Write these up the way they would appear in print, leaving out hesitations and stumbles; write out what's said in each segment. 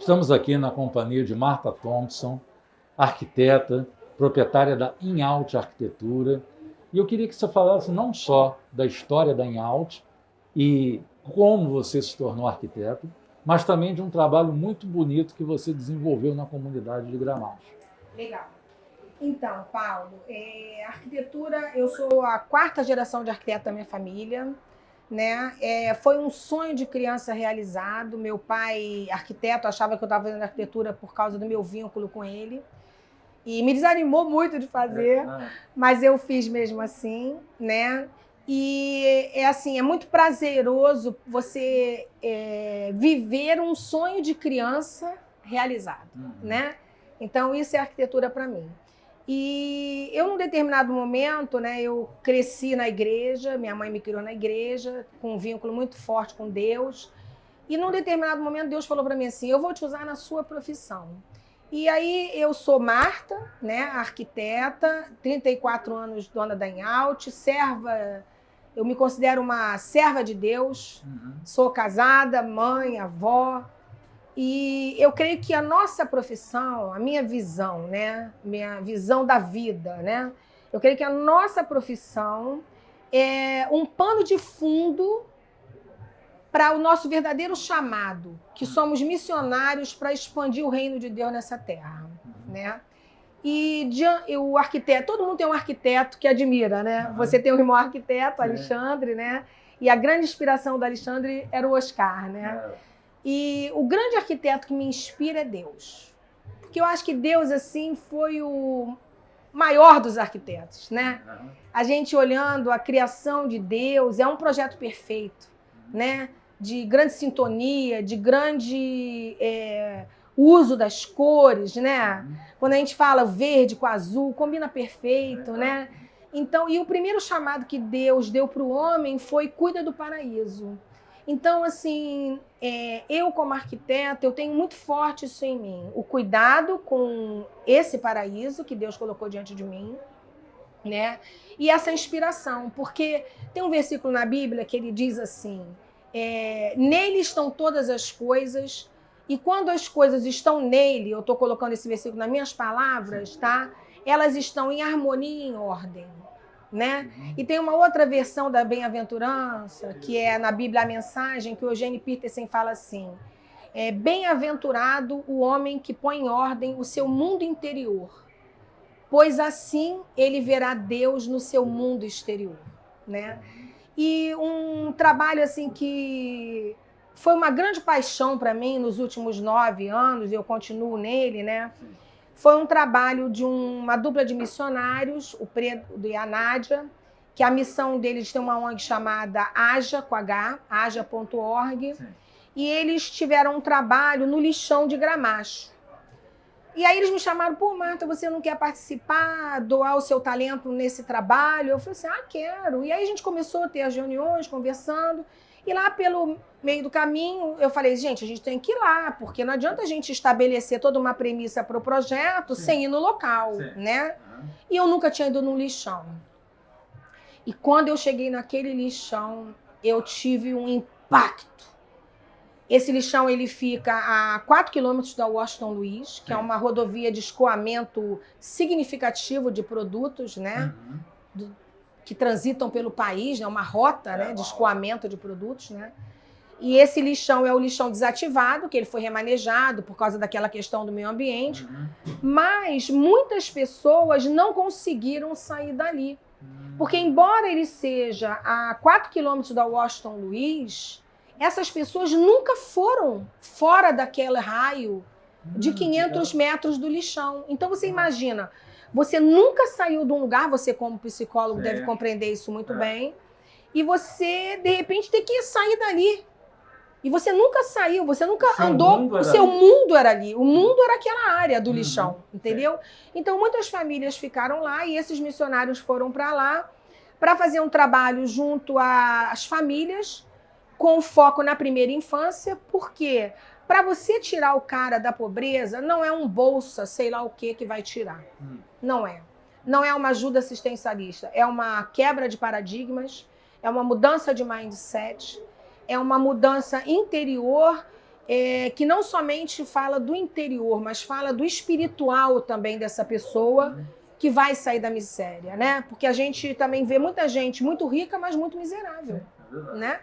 Estamos aqui na companhia de Marta Thompson, arquiteta, proprietária da Inalt Arquitetura. E eu queria que você falasse não só da história da Inalt e como você se tornou arquiteto, mas também de um trabalho muito bonito que você desenvolveu na comunidade de Gramacho. Legal. Então, Paulo, arquitetura, eu sou a 4ª geração de arquiteto da minha família, né? Foi um sonho de criança realizado. Meu pai, arquiteto, achava que eu estava fazendo arquitetura por causa do meu vínculo com ele. E me desanimou muito de fazer, mas eu fiz mesmo assim, né? E assim, é muito prazeroso você viver um sonho de criança realizado, né? Então, isso é arquitetura para mim. E eu, num determinado momento, né, eu cresci na igreja, minha mãe me criou na igreja, com um vínculo muito forte com Deus. E num determinado momento, Deus falou para mim assim: eu vou te usar na sua profissão. E aí eu sou Marta, né, arquiteta, 34 anos, dona da Inalt, serva, eu me considero uma serva de Deus, sou casada, mãe, avó. E eu creio que a nossa profissão, a minha visão, né, minha visão da vida, né, eu creio que a nossa profissão é um pano de fundo para o nosso verdadeiro chamado, que somos missionários para expandir o reino de Deus nessa terra, né? E o arquiteto, todo mundo tem um arquiteto que admira, né? Você tem um irmão arquiteto, Alexandre, né? E a grande inspiração do Alexandre era o Oscar, né? E o grande arquiteto que me inspira é Deus. Porque eu acho que Deus, assim, foi o maior dos arquitetos, né? A gente olhando a criação de Deus, é um projeto perfeito, né? De grande sintonia, de grande uso das cores, né? Quando a gente fala verde com azul, combina perfeito, né? Então, e o primeiro chamado que Deus deu para o homem foi: cuida do paraíso. Então, assim, eu como arquiteta, eu tenho muito forte isso em mim, o cuidado com esse paraíso que Deus colocou diante de mim, né? E essa inspiração, porque tem um versículo na Bíblia que ele diz assim: nele estão todas as coisas, e quando as coisas estão nele, eu estou colocando esse versículo nas minhas palavras, tá? Elas estão em harmonia e em ordem, né? E tem uma outra versão da bem-aventurança, que é na Bíblia a Mensagem, que o Eugene Peterson fala assim: bem-aventurado o homem que põe em ordem o seu mundo interior, pois assim ele verá Deus no seu mundo exterior, né? E um trabalho assim que foi uma grande paixão para mim nos últimos 9 anos, eu continuo nele, né? Foi um trabalho de uma dupla de missionários, o Pedro e a Nádia, que a missão deles tem uma ONG chamada AJA, com H, aja.org, e eles tiveram um trabalho no lixão de Gramacho. E aí eles me chamaram: pô, Marta, você não quer participar, doar o seu talento nesse trabalho? Eu falei assim: quero. E aí a gente começou a ter as reuniões, conversando, e lá pelo meio do caminho eu falei: gente, a gente tem que ir lá, porque não adianta a gente estabelecer toda uma premissa para o projeto sem ir no local, né? E eu nunca tinha ido num lixão. E quando eu cheguei naquele lixão, eu tive um impacto. Esse lixão ele fica a 4 quilômetros da Washington Luiz, que é uma rodovia de escoamento significativo de produtos, né? Que transitam pelo país, né? Uma rota, né? De escoamento de produtos, né? E esse lixão é o lixão desativado, que ele foi remanejado por causa daquela questão do meio ambiente. Mas muitas pessoas não conseguiram sair dali. Porque embora ele seja a 4 quilômetros da Washington Luiz, essas pessoas nunca foram fora daquele raio de 500 metros do lixão. Então você imagina, você nunca saiu de um lugar, você como psicólogo deve compreender isso muito bem, e você de repente tem que sair dali. E você nunca saiu, você nunca andou, o seu mundo era ali, o mundo era aquela área do lixão, entendeu? Então muitas famílias ficaram lá e esses missionários foram para lá para fazer um trabalho junto às famílias, com foco na primeira infância, porque para você tirar o cara da pobreza, não é um bolsa, sei lá o que vai tirar. Não é. Não é uma ajuda assistencialista, é uma quebra de paradigmas, é uma mudança de mindset, é uma mudança interior que não somente fala do interior, mas fala do espiritual também dessa pessoa que vai sair da miséria, né? Porque a gente também vê muita gente muito rica, mas muito miserável, né?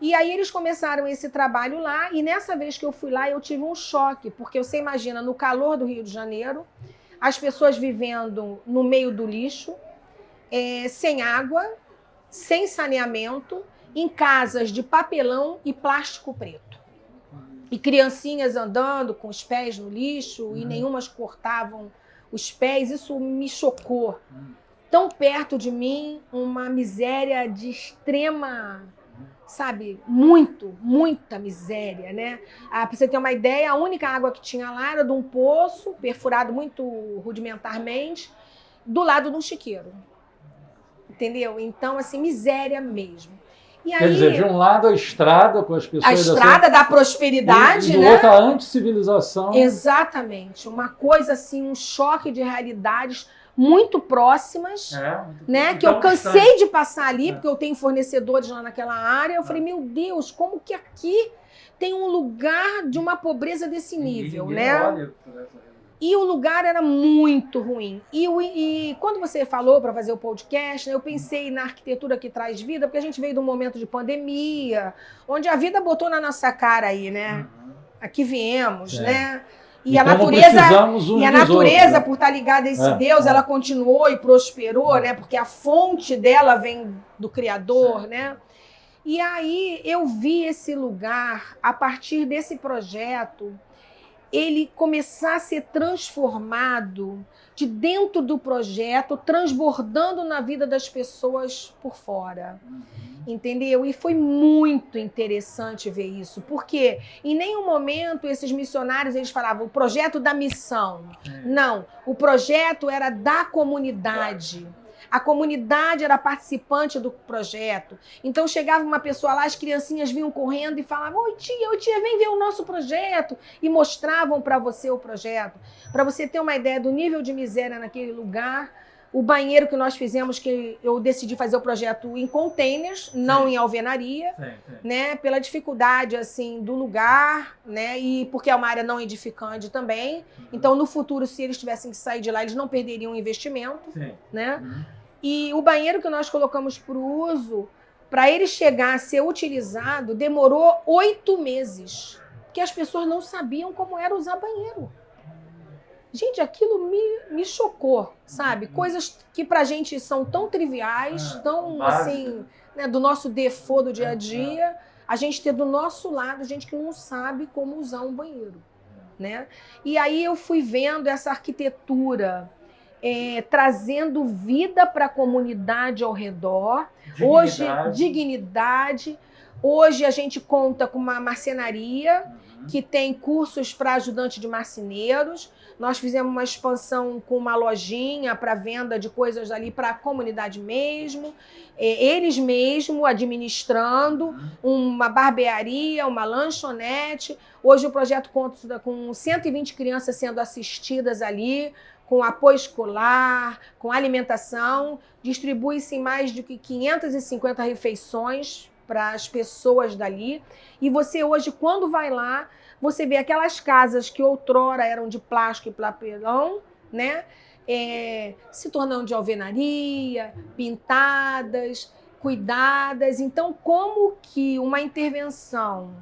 E aí eles começaram esse trabalho lá, e nessa vez que eu fui lá, eu tive um choque, porque você imagina, no calor do Rio de Janeiro, as pessoas vivendo no meio do lixo, sem água, sem saneamento, em casas de papelão e plástico preto. E criancinhas andando com os pés no lixo, e nenhumas cortavam os pés. Isso me chocou. Tão perto de mim, uma miséria de extrema, sabe, muita miséria, né? Para você ter uma ideia, a única água que tinha lá era de um poço, perfurado muito rudimentarmente, do lado de um chiqueiro. Entendeu? Então, assim, miséria mesmo. E Quer aí, dizer, de um lado a estrada com as pessoas... a estrada da prosperidade, e do né? outro a anticivilização. Exatamente. Uma coisa assim, um choque de realidades muito próximas, né? Que eu cansei de passar ali, porque eu tenho fornecedores lá naquela área. Eu falei, meu Deus, como que aqui tem um lugar de uma pobreza desse nível, né? Olha por essa... E o lugar era muito ruim. E quando você falou para fazer o podcast, né, eu pensei na arquitetura que traz vida, porque a gente veio de um momento de pandemia, onde a vida botou na nossa cara aí, né? Aqui viemos, né? E a natureza, por estar ligada a esse Deus, ela continuou e prosperou, né? Porque a fonte dela vem do Criador, né? E aí eu vi esse lugar, a partir desse projeto, ele começar a ser transformado de dentro do projeto, transbordando na vida das pessoas por fora. Entendeu? E foi muito interessante ver isso, porque em nenhum momento esses missionários eles falavam o projeto da missão. Não, o projeto era da comunidade. A comunidade era participante do projeto. Então chegava uma pessoa lá, as criancinhas vinham correndo e falavam: oi tia, vem ver o nosso projeto. E mostravam para você o projeto. Para você ter uma ideia do nível de miséria naquele lugar. O banheiro que nós fizemos, que eu decidi fazer o projeto em containers, não em alvenaria, né? Pela dificuldade assim do lugar, né? E porque é uma área não edificante também. Então, no futuro, se eles tivessem que sair de lá, eles não perderiam o investimento, né? E o banheiro que nós colocamos para o uso, para ele chegar a ser utilizado, demorou 8 meses. Porque as pessoas não sabiam como era usar banheiro. Gente, aquilo me chocou, sabe? Coisas que pra gente são tão triviais, tão assim, né, do nosso default do dia a dia, a gente ter do nosso lado gente que não sabe como usar um banheiro, né? E aí eu fui vendo essa arquitetura trazendo vida para a comunidade ao redor. Hoje, dignidade. Hoje a gente conta com uma marcenaria que tem cursos para ajudante de marceneiros. Nós fizemos uma expansão com uma lojinha para venda de coisas ali para a comunidade mesmo. Eles mesmo administrando uma barbearia, uma lanchonete. Hoje o projeto conta com 120 crianças sendo assistidas ali, com apoio escolar, com alimentação. Distribui-se mais de 550 refeições para as pessoas dali. E você hoje, quando vai lá, você vê aquelas casas que outrora eram de plástico e papelão, né? Se tornando de alvenaria, pintadas, cuidadas. Então, como que uma intervenção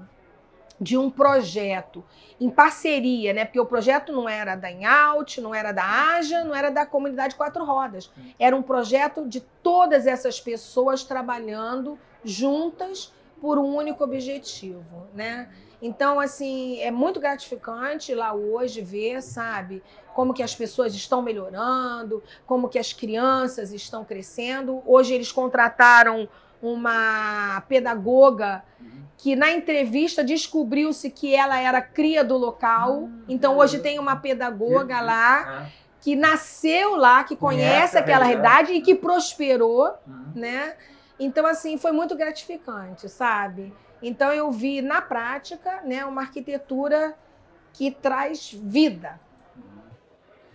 de um projeto em parceria, né? Porque o projeto não era da Inalt, não era da AJA, não era da Comunidade Quatro Rodas. Era um projeto de todas essas pessoas trabalhando juntas por um único objetivo, né? Então, assim, é muito gratificante lá hoje ver, sabe, como que as pessoas estão melhorando, como que as crianças estão crescendo. Hoje eles contrataram uma pedagoga que na entrevista descobriu-se que ela era cria do local. Então hoje tem uma pedagoga lá que nasceu lá, que conhece aquela realidade e que prosperou, né? Então, assim, foi muito gratificante, sabe? Então eu vi na prática, né, uma arquitetura que traz vida.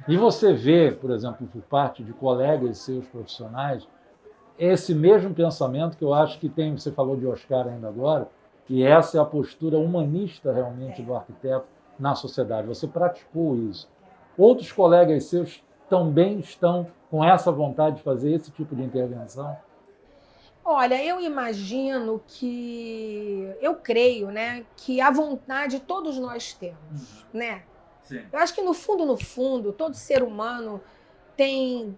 E você vê, por exemplo, por parte de colegas seus profissionais, esse mesmo pensamento que eu acho que tem, você falou de Oscar ainda agora, E essa é a postura humanista realmente do arquiteto na sociedade. Você praticou isso. Outros colegas seus também estão com essa vontade de fazer esse tipo de intervenção? Olha, eu imagino eu creio, né, que a vontade todos nós temos, né? Sim. Eu acho que no fundo, todo ser humano tem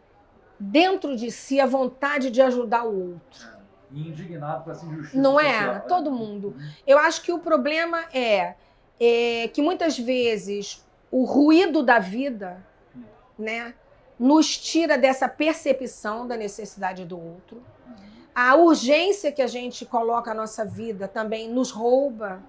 dentro de si a vontade de ajudar o outro. E indignado com essa injustiça Não social, é? Todo mundo. Eu acho que o problema é que muitas vezes o ruído da vida, né, nos tira dessa percepção da necessidade do outro. A urgência que a gente coloca na nossa vida também nos rouba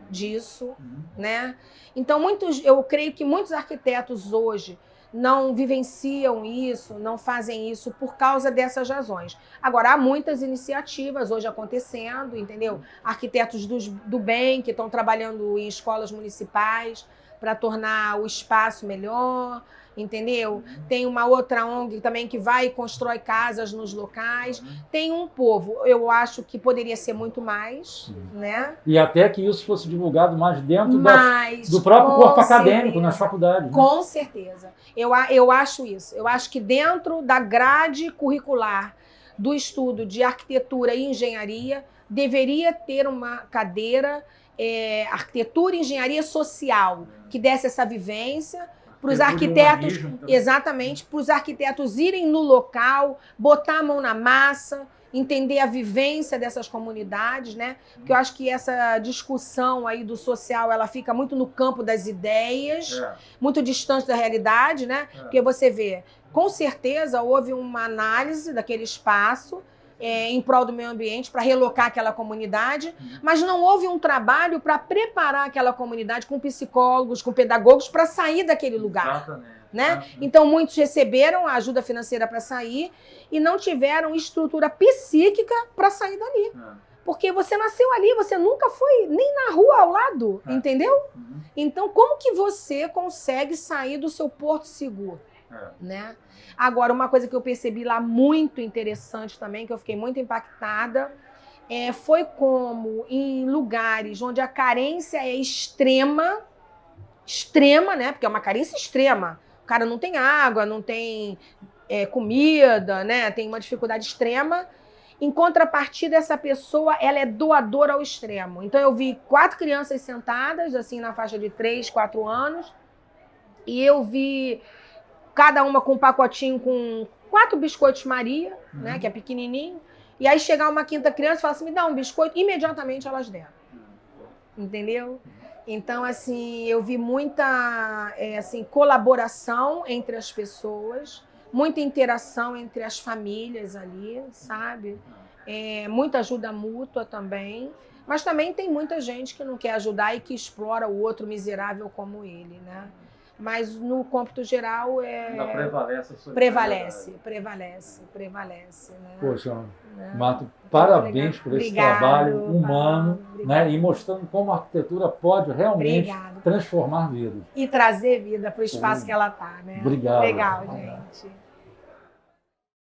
disso, né? Então, eu creio que muitos arquitetos hoje não vivenciam isso, não fazem isso por causa dessas razões. Agora, há muitas iniciativas hoje acontecendo, entendeu? Arquitetos do bem que estão trabalhando em escolas municipais para tornar o espaço melhor, entendeu? Tem uma outra ONG também que vai e constrói casas nos locais. Tem um povo, eu acho que poderia ser muito mais, né? E até que isso fosse divulgado mais dentro do próprio com corpo acadêmico, certeza, nas faculdades. Né? Com certeza. Eu acho isso. Eu acho que dentro da grade curricular do estudo de arquitetura e engenharia, deveria ter uma cadeira arquitetura e engenharia social, que desse essa vivência para os arquitetos, exatamente, para os arquitetos irem no local, botar a mão na massa, entender a vivência dessas comunidades, né? Porque eu acho que essa discussão aí do social, ela fica muito no campo das ideias, muito distante da realidade, né? Porque você vê, com certeza houve uma análise daquele espaço em prol do meio ambiente, para relocar aquela comunidade, mas não houve um trabalho para preparar aquela comunidade com psicólogos, com pedagogos, para sair daquele lugar. Exatamente. Né? Então, muitos receberam a ajuda financeira para sair e não tiveram estrutura psíquica para sair dali. Porque você nasceu ali, você nunca foi nem na rua ao lado, entendeu? Então, como que você consegue sair do seu porto seguro? Né? Agora, uma coisa que eu percebi lá muito interessante também, que eu fiquei muito impactada, foi como em lugares onde a carência é extrema, né? Porque é uma carência extrema. O cara não tem água, não tem comida, né? Tem uma dificuldade extrema. Em contrapartida, essa pessoa ela é doadora ao extremo. Então, eu vi 4 crianças sentadas, assim, na faixa de 3, 4 anos, e eu vi cada uma com um pacotinho com 4 biscoitos Maria, né, que é pequenininho. E aí chegar uma 5ª criança e falar assim, me dá um biscoito. Imediatamente elas deram. Entendeu? Então, assim, eu vi muita colaboração entre as pessoas, muita interação entre as famílias ali, sabe? Muita ajuda mútua também. Mas também tem muita gente que não quer ajudar e que explora o outro miserável como ele, né? Mas no cômputo geral ainda prevalece a prevalece. Né? Poxa, Marta, parabéns por esse trabalho humano, né? E mostrando como a arquitetura pode realmente transformar vidas. E trazer vida para o espaço que ela está, né? Obrigado. Legal, gente.